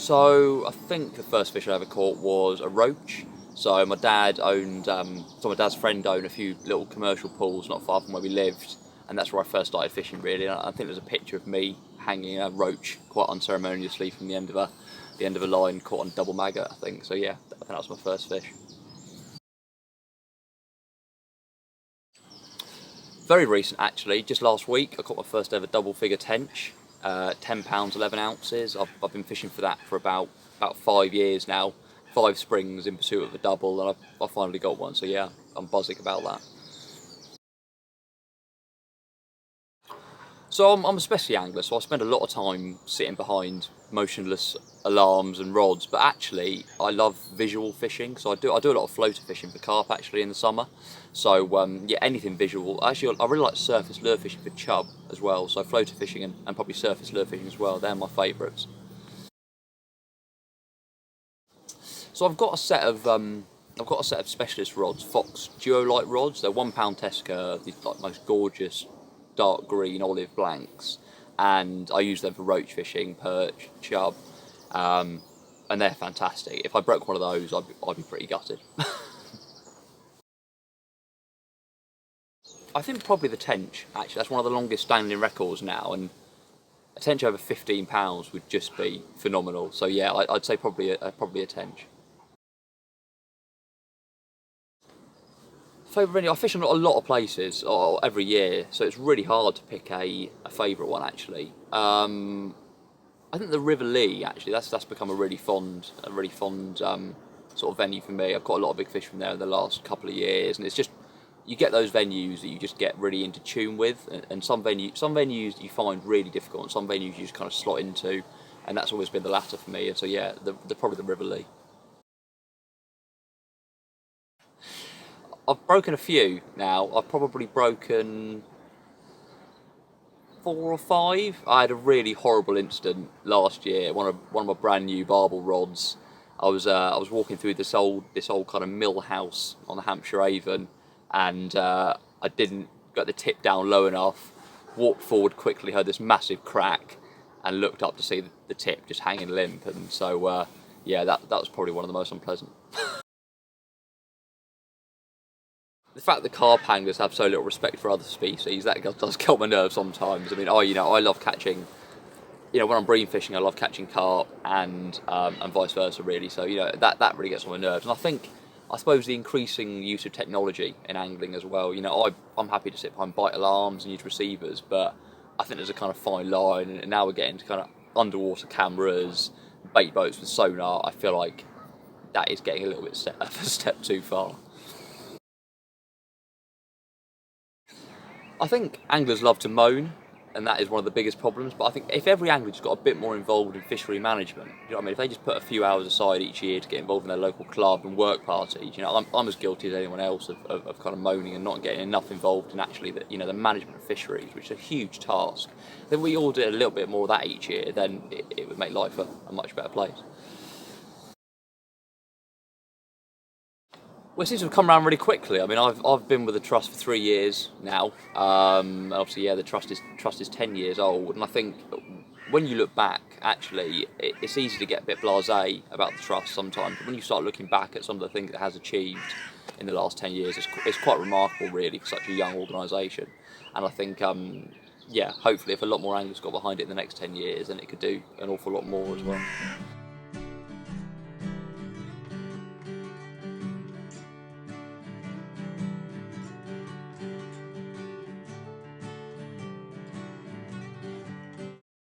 So I think the first fish I ever caught was a roach. So my dad owned, my dad's friend owned a few little commercial pools not far from where we lived, and that's where I first started fishing really. And I think there's a picture of me hanging a roach quite unceremoniously from the end of a line, caught on double maggot, I think. So yeah, I think that was my first fish. Very recent actually, just last week I caught my first ever double figure tench, £10, 11 ounces. I've been fishing for that for about 5 years now, 5 springs in pursuit of a double, and I finally got one, so yeah, I'm buzzing about that. So I'm a specialty angler, so I spend a lot of time sitting behind motionless alarms and rods, but actually I love visual fishing, so I do a lot of floater fishing for carp actually in the summer. So yeah, anything visual. Actually, I really like surface lure fishing for chub as well, so floater fishing and probably surface lure fishing as well, they're my favourites. So I've got a set of specialist rods, Fox duo-light rods. They're £1 test curve, these like most gorgeous dark green olive blanks, and I use them for roach fishing, perch, chub, and they're fantastic. If I broke one of those, I'd be pretty gutted. I think probably the tench, actually. That's one of the longest standing records now, and a tench over £15 would just be phenomenal. So yeah, I'd say probably a tench. Favourite venue? I fish in a lot of places every year, so it's really hard to pick a favourite one actually. I think the River Lee actually, that's become a really fond sort of venue for me. I've caught a lot of big fish from there in the last couple of years, and it's just, you get those venues that you just get really into tune with, and some venues you find really difficult, and some venues you just kind of slot into, and that's always been the latter for me. And so yeah, probably the River Lee. I've broken a few now. I've probably broken 4 or 5. I had a really horrible incident last year. One of my brand new barbel rods. I was walking through this old kind of mill house on the Hampshire Avon, and I didn't get the tip down low enough. Walked forward quickly, heard this massive crack, and looked up to see the tip just hanging limp. And so yeah, that was probably one of the most unpleasant. The fact that carp anglers have so little respect for other species, that does get on my nerves sometimes. I mean, I love catching, when I'm bream fishing, I love catching carp, and vice versa really. So that really gets on my nerves. And I suppose the increasing use of technology in angling as well. I'm happy to sit behind bite alarms and use receivers, but I think there's a kind of fine line, and now we're getting to kind of underwater cameras, bait boats with sonar. I feel like that is getting a little bit a step too far. I think anglers love to moan, and that is one of the biggest problems. But I think if every angler just got a bit more involved in fishery management, you know what I mean? If they just put a few hours aside each year to get involved in their local club and work parties, I'm as guilty as anyone else of kind of moaning and not getting enough involved in actually the management of fisheries, which is a huge task. If we all did a little bit more of that each year, then it would make life a much better place. Well, it seems to have come around really quickly. I mean, I've been with the trust for 3 years now. Obviously, yeah, the trust is 10 years old, and I think when you look back, actually, it's easy to get a bit blasé about the trust sometimes. But when you start looking back at some of the things it has achieved in the last 10 years, it's quite remarkable, really, for such a young organisation. And I think, yeah, hopefully, if a lot more anglers got behind it in the next 10 years, then it could do an awful lot more as well.